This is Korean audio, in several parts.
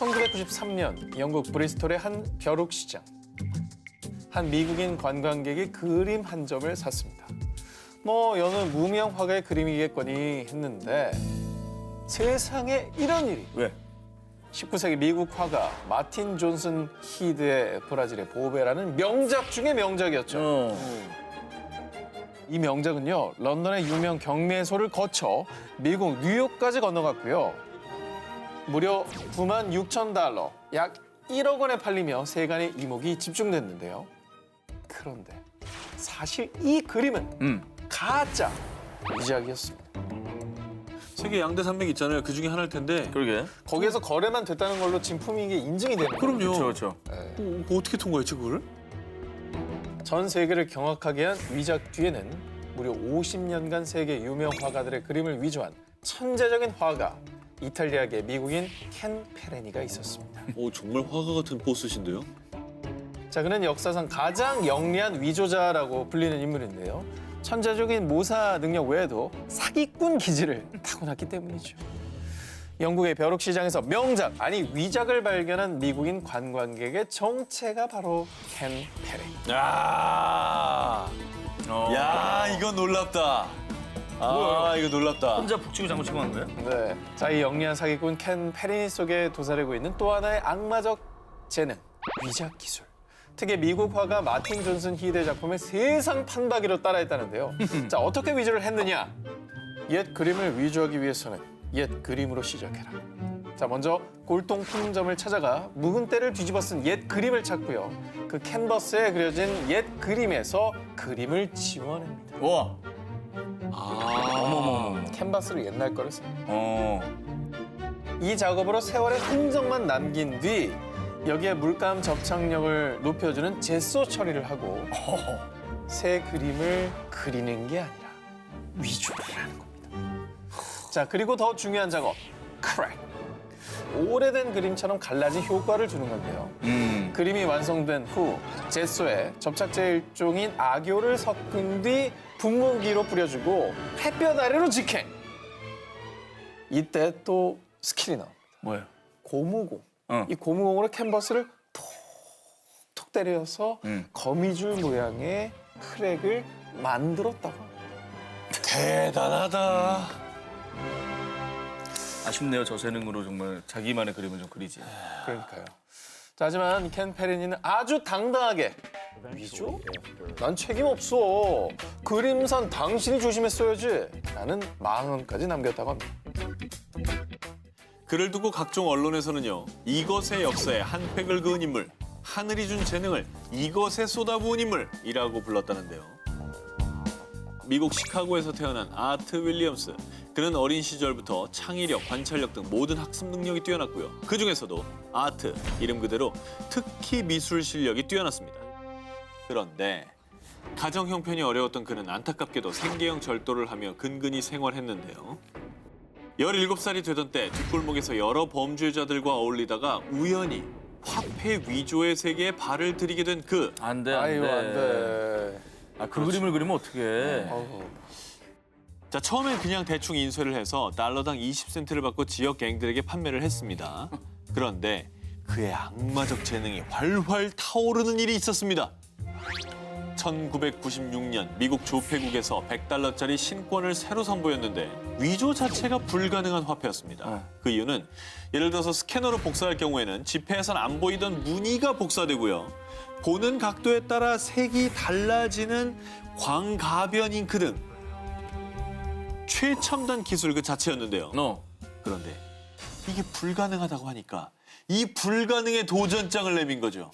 1993년 영국 브리스톨의 한 벼룩시장. 한 미국인 관광객이 그림 한 점을 샀습니다. 여느 무명 화가의 그림이겠거니 했는데 세상에 이런 일이. 왜? 19세기 미국 화가 마틴 존슨 히드의 브라질의 보베라는 명작 중의 명작이었죠. 이 명작은요, 런던의 유명 경매소를 거쳐 미국 뉴욕까지 건너갔고요. 무려 9만 6천 달러, 약 1억 원에 팔리며 세간의 이목이 집중됐는데요. 그런데 사실 이 그림은 가짜 위작이었습니다. 세계 양대 산맥 있잖아요. 그 중에 하나일 텐데. 그러게. 거기에서 거래만 됐다는 걸로 진품인 게 인증이 되는 거예요. 그럼요. 그렇죠. 어떻게 통과했지 그거를? 전 세계를 경악하게 한 위작 뒤에는 무려 50년간 세계 유명 화가들의 그림을 위조한 천재적인 화가, 이탈리아계 미국인 켄 페레니가 있었습니다. 정말 화가 같은 보스신데요. 자, 그는 역사상 가장 영리한 위조자라고 불리는 인물인데요. 천재적인 모사 능력 외에도 사기꾼 기질을 타고났기 때문이죠. 영국의 벼룩시장에서 명작, 아니 위작을 발견한 미국인 관광객의 정체가 바로 켄 페레니. 야, 이거 놀랍다. 이거 놀랍다. 혼자 북치고 장구치고 한 거예요? 네. 자, 이 영리한 사기꾼 켄 페레니 속에 도사리고 있는 또 하나의 악마적 재능, 위작 기술. 특히 미국 화가 마틴 존슨 히드의 작품을 세상 판박이로 따라했다는데요. 자, 어떻게 위조를 했느냐? 옛 그림을 위조하기 위해서는 옛 그림으로 시작해라. 자, 먼저 골동품점을 찾아가 묵은 때를 뒤집어 쓴 옛 그림을 찾고요. 그 캔버스에 그려진 옛 그림에서 그림을 지워냅니다. 와. 어머머머. 캔버스를 옛날 거를 써요. 이 어. 작업으로 세월의 흔적만 남긴 뒤 여기에 물감 접착력을 높여주는 제소 처리를 하고 새 그림을 그리는 게 아니라 위조를 하는 겁니다. 자, 그리고 더 중요한 작업, 크랙. 오래된 그림처럼 갈라진 효과를 주는 건데요. 그림이 완성된 후 제소에 접착제 일종인 악효를 섞은 뒤 분무기로 뿌려주고 햇볕 아래로 직행. 이때 또 스킬이 나옵니다. 뭐예요? 고무공. 이 고무공으로 캔버스를 톡톡 때려서 거미줄 모양의 크랙을 만들었다고 합니다. 대단하다. 아쉽네요. 저 재능으로 정말 자기만의 그림을 좀 그리지. 그러니까요. 자, 하지만 켄 페레니는 아주 당당하게 위조? 난 책임 없어. 그림산 당신이 조심했어야지. 라는 망언까지 남겼다고 합니다. 그를 두고 각종 언론에서는요. 이것의 역사에 한 획을 그은 인물, 하늘이 준 재능을 이것에 쏟아부은 인물이라고 불렀다는데요. 미국 시카고에서 태어난 아트 윌리엄스. 그는 어린 시절부터 창의력, 관찰력 등 모든 학습 능력이 뛰어났고요. 그중에서도 아트, 이름 그대로 특히 미술 실력이 뛰어났습니다. 그런데 가정 형편이 어려웠던 그는 안타깝게도 생계형 절도를 하며 근근히 생활했는데요. 17살이 되던 때 뒷골목에서 여러 범죄자들과 어울리다가 우연히 화폐 위조의 세계에 발을 들이게 된 그. 안 돼, 아이고, 안 돼. 그 그림을 그리면 어떡해. 어후. 자, 처음엔 그냥 대충 인쇄를 해서 달러당 20센트를 받고 지역 갱들에게 판매를 했습니다. 그런데 그의 악마적 재능이 활활 타오르는 일이 있었습니다. 1996년 미국 조폐국에서 100달러짜리 신권을 새로 선보였는데 위조 자체가 불가능한 화폐였습니다. 그 이유는 예를 들어서 스캐너로 복사할 경우에는 지폐에선 안 보이던 무늬가 복사되고요. 보는 각도에 따라 색이 달라지는 광가변 잉크 등 최첨단 기술 그 자체였는데요. 그런데 이게 불가능하다고 하니까 이 불가능의 도전장을 내민 거죠.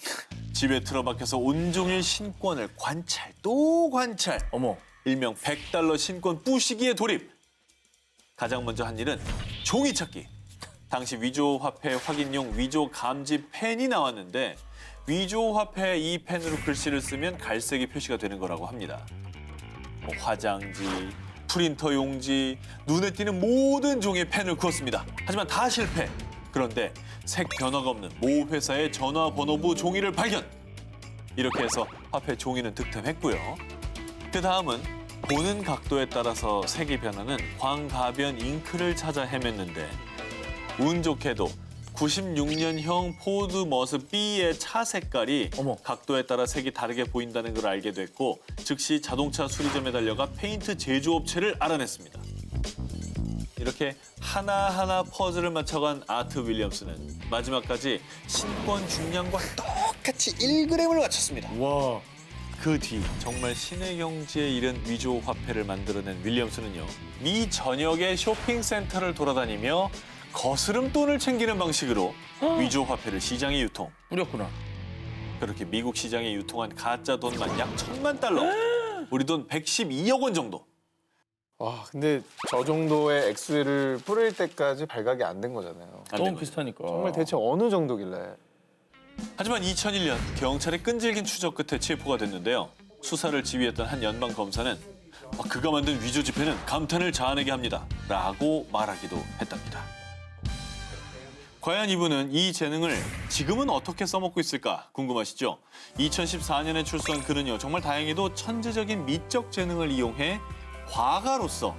집에 틀어박혀서 온종일 신권을 관찰 또 관찰. 어머. 일명 100달러 신권 부시기에 돌입. 가장 먼저 한 일은 종이 찾기. 당시 위조 화폐 확인용 위조 감지 펜이 나왔는데 위조 화폐 이 펜으로 글씨를 쓰면 갈색이 표시가 되는 거라고 합니다. 화장지, 프린터 용지, 눈에 띄는 모든 종의 펜을 구웠습니다. 하지만 다 실패. 그런데 색 변화가 없는 모 회사의 전화번호부 종이를 발견. 이렇게 해서 화폐 종이는 득템했고요. 그 다음은 보는 각도에 따라서 색이 변하는 광가변 잉크를 찾아 헤맸는데 운 좋게도 96년형 포드 머스 B의 차 색깔이 어머. 각도에 따라 색이 다르게 보인다는 걸 알게 됐고 즉시 자동차 수리점에 달려가 페인트 제조업체를 알아냈습니다. 이렇게 하나하나 퍼즐을 맞춰간 아트 윌리엄스는 마지막까지 신권 중량과 똑같이 1g을 맞췄습니다. 와. 그 뒤 정말 신의 경지에 이른 위조 화폐를 만들어낸 윌리엄스는요. 미 전역의 쇼핑센터를 돌아다니며 거스름 돈을 챙기는 방식으로 위조 화폐를 시장에 유통. 뿌렸구나. 그렇게 미국 시장에 유통한 가짜 돈만 약 1,000만 달러. 우리 돈 112억 원 정도. 와, 근데 저 정도의 액수를 뿌릴 때까지 발각이 안 된 거잖아요. 안 된 너무 거죠. 비슷하니까. 정말 대체 어느 정도길래? 하지만 2001년 경찰의 끈질긴 추적 끝에 체포가 됐는데요. 수사를 지휘했던 한 연방 검사는 그가 만든 위조 지폐는 감탄을 자아내게 합니다. 라고 말하기도 했답니다. 과연 이분은 이 재능을 지금은 어떻게 써먹고 있을까 궁금하시죠? 2014년에 출소한 그는요. 정말 다행히도 천재적인 미적 재능을 이용해 화가로서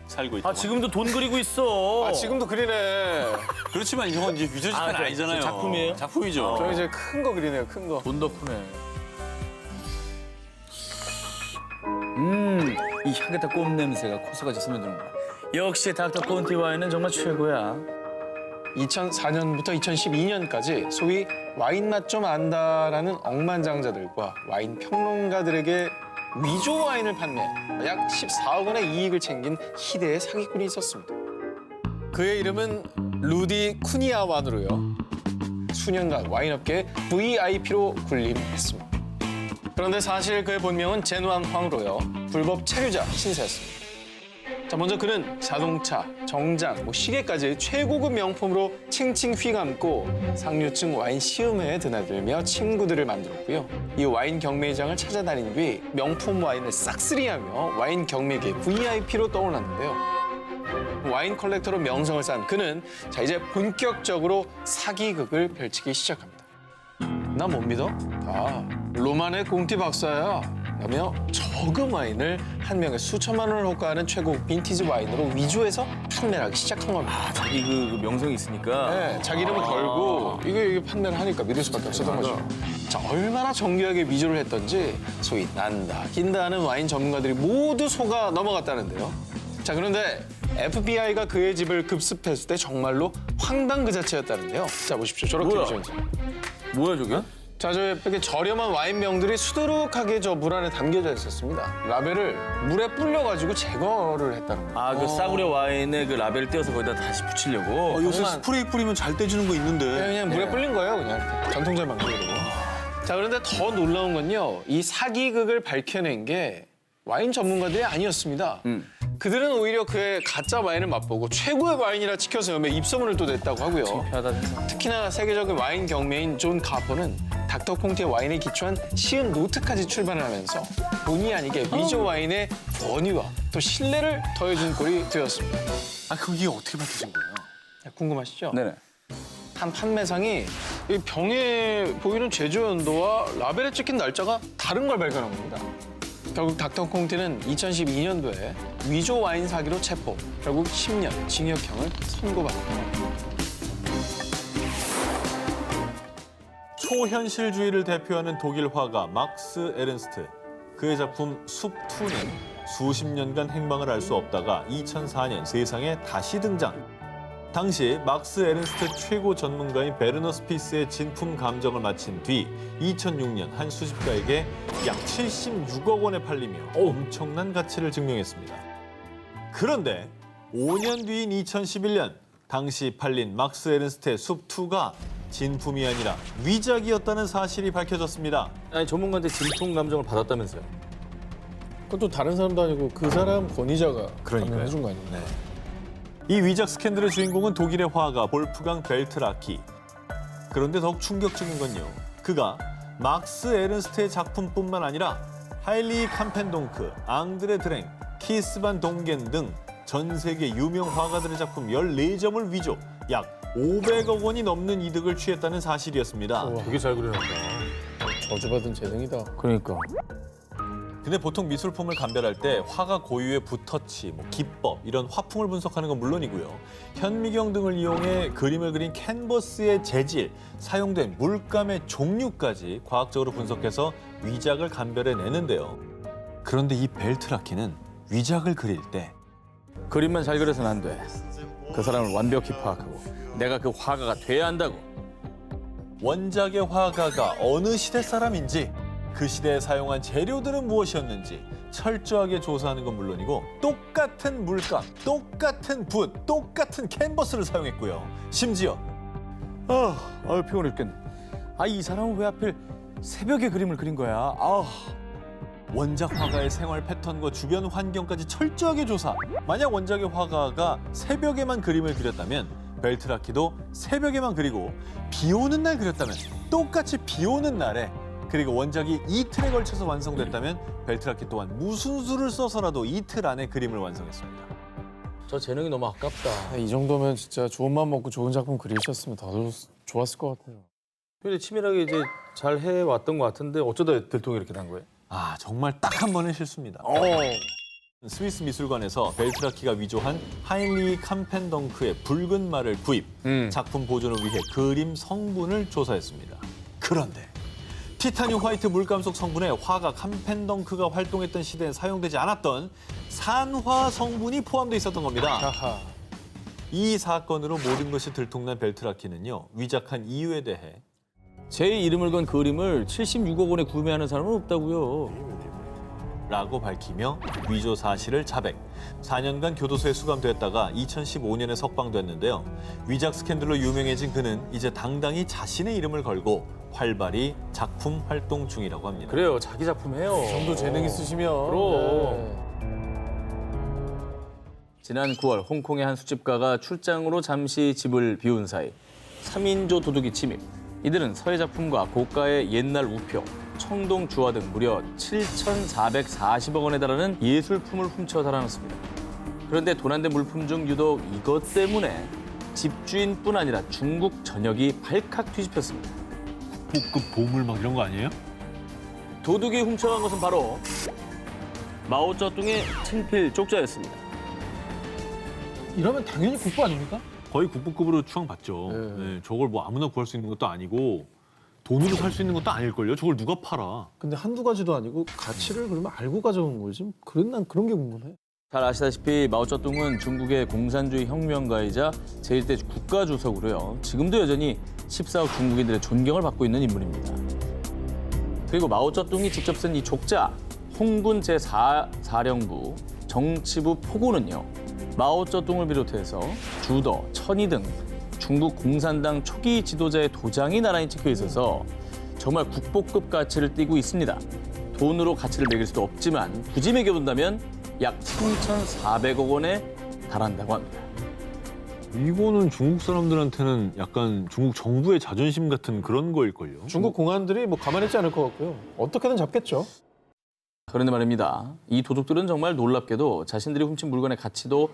살고 있다. 아 지금도 돈 그리고 있어. 아, 지금도 그리네. 그렇지만 이건 이제 위조 지폐는 저 아니잖아요. 작품이에요? 작품이죠. 저 이제 큰 거 그리네요, 큰 거. 돈 덕분에. 이 향긋한 꽃 냄새가 코스같이 스며드는구나. 역시 닥터 콘티 와인은 정말 최고야. 2004년부터 2012년까지 소위 와인 맛 좀 안다라는 억만장자들과 와인 평론가들에게 위조 와인을 판매, 약 14억 원의 이익을 챙긴 희대의 사기꾼이 있었습니다. 그의 이름은 루디 쿠니아완으로요. 수년간 와인업계의 VIP로 군림했습니다. 그런데 사실 그의 본명은 제누안 황으로요. 불법 체류자 신세였습니다. 자, 먼저 그는 자동차, 정장, 시계까지 최고급 명품으로 칭칭 휘감고 상류층 와인 시음회에 드나들며 친구들을 만들었고요. 이 와인 경매장을 찾아다닌 뒤 명품 와인을 싹쓸이하며 와인 경매계 VIP로 떠올랐는데요. 와인 컬렉터로 명성을 쌓은 그는 자 이제 본격적으로 사기극을 펼치기 시작합니다. 나 못 믿어? 로만의 꽁티 박사야. 라며 저금 와인을 한 명에 수천만 원을 호가하는 최고급 빈티지 와인으로 위조해서 판매를 하기 시작한 겁니다. 자기 그 명성이 있으니까. 네, 자기 이름을 걸고 이게 판매를 하니까 믿을 수밖에 없었던 거죠. 자, 얼마나 정교하게 위조를 했던지 소위 난다, 긴다 하는 와인 전문가들이 모두 속아 넘어갔다는데요. 자, 그런데 FBI가 그의 집을 급습했을 때 정말로 황당 그 자체였다는데요. 자, 보십시오. 저렇게 뭐야? 위조했죠. 뭐야 저게? 자, 저 이렇게 저렴한 와인병들이 수두룩하게 저 물 안에 담겨져 있었습니다. 라벨을 물에 불려가지고 제거를 했다는 거예요. 아 그 싸구려 와인에 그 라벨 떼어서 거기다 다시 붙이려고. 요새 정말- 스프레이 뿌리면 잘 떼지는 거 있는데. 그냥 물에 불린 거예요, 그냥 이렇게. 전통적인 방식으로. 자, 그런데 더 놀라운 건요. 이 사기극을 밝혀낸 게 와인 전문가들이 아니었습니다. 그들은 오히려 그의 가짜 와인을 맛보고 최고의 와인이라 치켜세우며 입소문을 또 냈다고 하고요. 창피하다 진짜. 특히나 세계적인 와인 경매인 존 카퍼는 닥터 콩티의 와인에 기초한 시음 노트까지 출판을 하면서 본의 아니게 위조 와인의 권위와 또 신뢰를 더해준 꼴이 되었습니다. 그게 어떻게 밝혀진 거예요? 궁금하시죠? 네네. 한 판매상이 이 병에 보이는 제조 연도와 라벨에 찍힌 날짜가 다른 걸 발견한 겁니다. 결국 닥터 콩티는 2012년도에 위조 와인 사기로 체포, 결국 10년 징역형을 선고받습니다. 초현실주의를 대표하는 독일 화가 막스 에른스트. 그의 작품 숲2는 수십 년간 행방을 알 수 없다가 2004년 세상에 다시 등장. 당시 막스 에른스트 최고 전문가인 베르너 스피스의 진품 감정을 마친 뒤 2006년 한 수집가에게 약 76억 원에 팔리며 엄청난 가치를 증명했습니다. 그런데 5년 뒤인 2011년 당시 팔린 막스 에른스트의 숲2가 진품이 아니라 위작이었다는 사실이 밝혀졌습니다. 아니 전문가한테 진품 감정을 받았다면서요? 그것도 다른 사람도 아니고 그 사람 권위자가 그러니까요. 해준 거 아닙니까? 이 위작 스캔들의 주인공은 독일의 화가 볼프강 벨트라키. 그런데 더욱 충격적인 건요. 그가 막스 에른스트의 작품뿐만 아니라 하일리 캄펜동크, 앙드레 드랭, 키스 반 동겐 등 전 세계 유명 화가들의 작품 14점을 위조, 약 500억 원이 넘는 이득을 취했다는 사실이었습니다. 되게 잘 그려놨다. 저주받은 재능이다. 그러니까. 근데 보통 미술품을 감별할 때 화가 고유의 붓터치, 기법 이런 화풍을 분석하는 건 물론이고요. 현미경 등을 이용해 그림을 그린 캔버스의 재질, 사용된 물감의 종류까지 과학적으로 분석해서 위작을 감별해내는데요. 그런데 이 벨트라키는 위작을 그릴 때 그림만 잘 그려서는 안 돼. 그 사람을 완벽히 파악하고 내가 그 화가가 돼야 한다고. 원작의 화가가 어느 시대 사람인지 그 시대에 사용한 재료들은 무엇이었는지 철저하게 조사하는 건 물론이고 똑같은 물감, 똑같은 붓, 똑같은 캔버스를 사용했고요. 심지어 아유 피곤해 죽겠네. 이 사람은 왜 하필 새벽에 그림을 그린 거야? 원작 화가의 생활 패턴과 주변 환경까지 철저하게 조사. 만약 원작의 화가가 새벽에만 그림을 그렸다면 벨트라키도 새벽에만 그리고 비 오는 날 그렸다면 똑같이 비 오는 날에 그리고 원작이 이틀에 걸쳐서 완성됐다면 벨트라키 또한 무슨 수를 써서라도 이틀 안에 그림을 완성했습니다. 저 재능이 너무 아깝다. 이 정도면 진짜 좋은 마음 먹고 좋은 작품 그리셨으면 더 좋았을 것 같아요. 근데 치밀하게 이제 잘 해왔던 것 같은데 어쩌다 들통이 이렇게 난 거예요? 정말 딱 한 번의 실수입니다. 스위스 미술관에서 벨트라키가 위조한 하인리 캄펜덩크의 붉은 말을 구입, 작품 보존을 위해 그림 성분을 조사했습니다. 그런데 티타늄 화이트 물감 속 성분에 화가 캄펜덩크가 활동했던 시대에 사용되지 않았던 산화 성분이 포함되어 있었던 겁니다. 하하. 이 사건으로 모든 것이 들통난 벨트라키는요, 위작한 이유에 대해 제 이름을 건 그림을 76억 원에 구매하는 사람은 없다고요. 라고 밝히며 위조 사실을 자백. 4년간 교도소에 수감됐다가 2015년에 석방됐는데요. 위작 스캔들로 유명해진 그는 이제 당당히 자신의 이름을 걸고 활발히 작품 활동 중이라고 합니다. 그래요, 자기 작품 해요. 이 정도 재능 있으시면. 그럼. 지난 9월 홍콩의 한 수집가가 출장으로 잠시 집을 비운 사이 3인조 도둑이 침입. 이들은 서예 작품과 고가의 옛날 우표, 청동 주화 등 무려 7,440억 원에 달하는 예술품을 훔쳐 달아났습니다. 그런데 도난된 물품 중 유독 이것 때문에 집주인뿐 아니라 중국 전역이 발칵 뒤집혔습니다. 국보급 보물 막 이런 거 아니에요? 도둑이 훔쳐간 것은 바로 마오쩌둥의 친필 쪽자였습니다. 이러면 당연히 국보 아닙니까? 거의 국보급으로 추앙받죠. 네. 네, 저걸 아무나 구할 수 있는 것도 아니고 돈으로 살 수 있는 것도 아닐걸요? 저걸 누가 팔아? 근데 한두 가지도 아니고 가치를 그러면 알고 가져온 거지. 난 그런 게 궁금해. 잘 아시다시피 마오쩌둥은 중국의 공산주의 혁명가이자 제1대 국가주석으로요. 지금도 여전히 14억 중국인들의 존경을 받고 있는 인물입니다. 그리고 마오쩌둥이 직접 쓴 이 족자, 홍군 제4사령부 정치부 포고는요. 마오쩌둥을 비롯해서 주더, 천이 등 중국 공산당 초기 지도자의 도장이 나란히 찍혀 있어서 정말 국보급 가치를 띠고 있습니다. 돈으로 가치를 매길 수도 없지만 굳이 매겨본다면 약 3,400억 원에 달한다고 합니다. 이거는 중국 사람들한테는 약간 중국 정부의 자존심 같은 그런 거일걸요? 중국 공안들이 가만히 있지 않을 것 같고요. 어떻게든 잡겠죠. 그런데 말입니다. 이 도둑들은 정말 놀랍게도 자신들이 훔친 물건의 가치도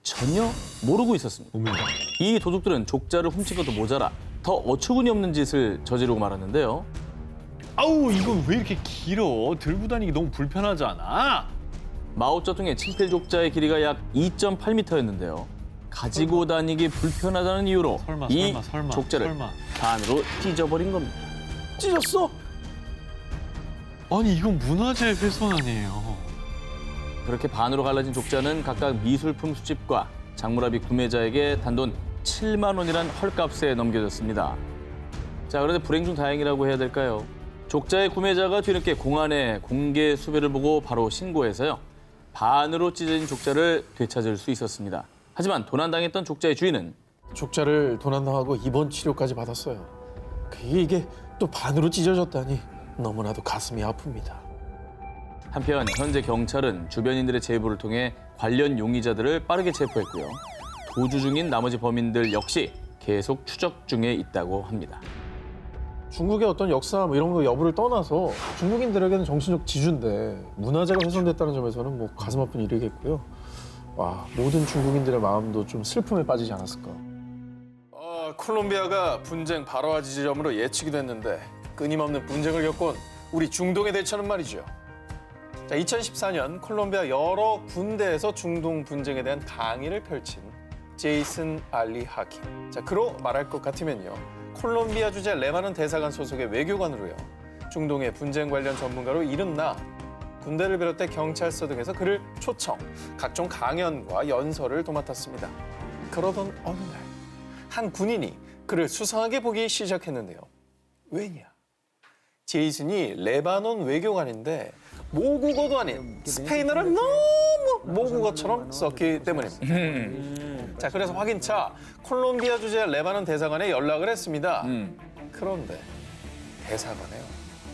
전혀 모르고 있었습니다. 이 도둑들은 족자를 훔친 것도 모자라 더 어처구니 없는 짓을 저지르고 말았는데요. 아우, 이건 왜 이렇게 길어? 들고 다니기 너무 불편하잖아. 마오쩌둥의 친필 족자의 길이가 약 2.8m였는데요. 가지고 다니기 불편하다는 이유로 이 족자를 반으로 찢어버린 겁니다. 찢었어? 아니, 이건 문화재 훼손 아니에요. 그렇게 반으로 갈라진 족자는 각각 미술품 수집과 장물합의 구매자에게 단돈 7만 원이란 헐값에 넘겨졌습니다. 자, 그런데 불행 중 다행이라고 해야 될까요? 족자의 구매자가 뒤늦게 공안의 공개 수배를 보고 바로 신고해서요. 반으로 찢어진 족자를 되찾을 수 있었습니다. 하지만 도난당했던 족자의 주인은 족자를 도난당하고 입원 치료까지 받았어요. 이게 또 반으로 찢어졌다니 너무나도 가슴이 아픕니다. 한편 현재 경찰은 주변인들의 제보를 통해 관련 용의자들을 빠르게 체포했고요. 도주 중인 나머지 범인들 역시 계속 추적 중에 있다고 합니다. 중국의 어떤 역사 이런 거 여부를 떠나서 중국인들에게는 정신적 지주인데 문화재가 훼손됐다는 점에서는 가슴 아픈 일이겠고요. 와, 모든 중국인들의 마음도 좀 슬픔에 빠지지 않았을까. 콜롬비아가 분쟁 발화 지점으로 예측이 됐는데 끊임없는 분쟁을 겪어온 우리 중동의 대처는 말이죠. 자, 2014년 콜롬비아 여러 군대에서 중동 분쟁에 대한 강의를 펼친 제이슨 알리 하킴. 자, 그로 말할 것 같으면요. 콜롬비아 주재 레바논 대사관 소속의 외교관으로요. 중동의 분쟁 관련 전문가로 이름나 군대를 비롯해 경찰서 등에서 그를 초청, 각종 강연과 연설을 도맡았습니다. 그러던 어느 날, 한 군인이 그를 수상하게 보기 시작했는데요. 왜냐? 제이슨이 레바논 외교관인데 모국어도 아닌 스페인어를 너무 모국어처럼 썼기 때문입니다. 자, 그래서 확인차 콜롬비아 주재 레바논 대사관에 연락을 했습니다. 그런데 대사관에요.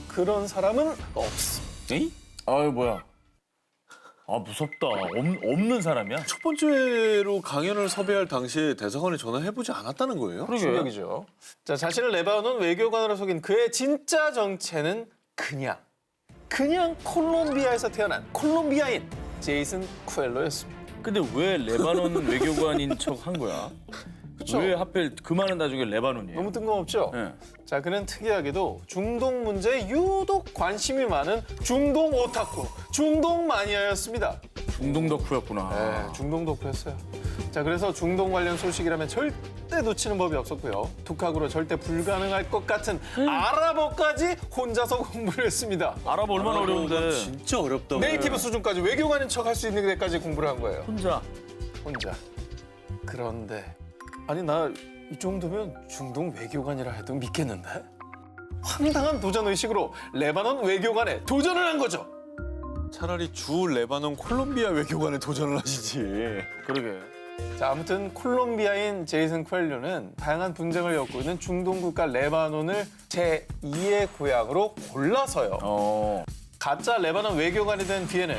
그런 사람은 없어. 에이? 아유 뭐야. 아 무섭다. 없는 사람이야? 첫 번째로 강연을 섭외할 당시에 대사관에 전화해보지 않았다는 거예요? 충격이죠. 자, 자신을 레바논 외교관으로 속인 그의 진짜 정체는 그냥 콜롬비아에서 태어난 콜롬비아인 제이슨 쿠엘로였습니다. 근데 왜 레바논 외교관인 척 한 거야? 그쵸? 왜 하필 그 많은 나중에 레바논이에요? 너무 뜬금없죠? 네. 자, 그는 특이하게도 중동 문제에 유독 관심이 많은 중동 오타쿠, 중동 마니아였습니다. 중동 덕후였구나. 네, 중동 덕후였어요. 자, 그래서 중동 관련 소식이라면 절대 놓치는 법이 없었고요. 독학으로 절대 불가능할 것 같은 아랍어까지 혼자서 공부를 했습니다. 아랍어 얼마나 어려운데. 진짜 어렵다고. 네이티브 수준까지 외교관인 척 할 수 있는 데까지 공부를 한 거예요. 혼자. 그런데 아니 나 이 정도면 중동 외교관이라 해도 믿겠는데? 황당한 도전 의식으로 레바논 외교관에 도전을 한 거죠. 차라리 주 레바논 콜롬비아 외교관에 도전을 하시지. 그러게. 자, 아무튼 콜롬비아인 제이슨 쿠엘로는 다양한 분쟁을 겪고 있는 중동 국가 레바논을 제2의 고향으로 골라서요. 가짜 레바논 외교관이 된 뒤에는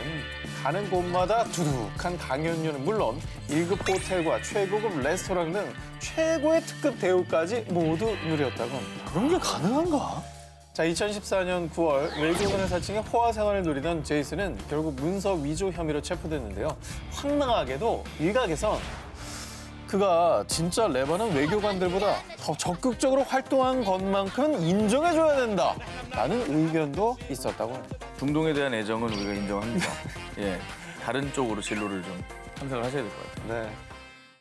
가는 곳마다 두둑한 강연료는 물론 1급 호텔과 최고급 레스토랑 등 최고의 특급 대우까지 모두 누렸다고 합니다. 그런 게 가능한가? 자, 2014년 9월 외교관을 사칭해 호화 생활을 누리던 제이슨은 결국 문서 위조 혐의로 체포됐는데요. 황당하게도 일각에선 그가 진짜 레바논 외교관들보다 더 적극적으로 활동한 것만큼은 인정해줘야 된다라는 의견도 있었다고 합니다. 중동에 대한 애정은 우리가 인정합니다. 예. 다른 쪽으로 진로를 좀 탐색을 하셔야 될 것 같아요. 네.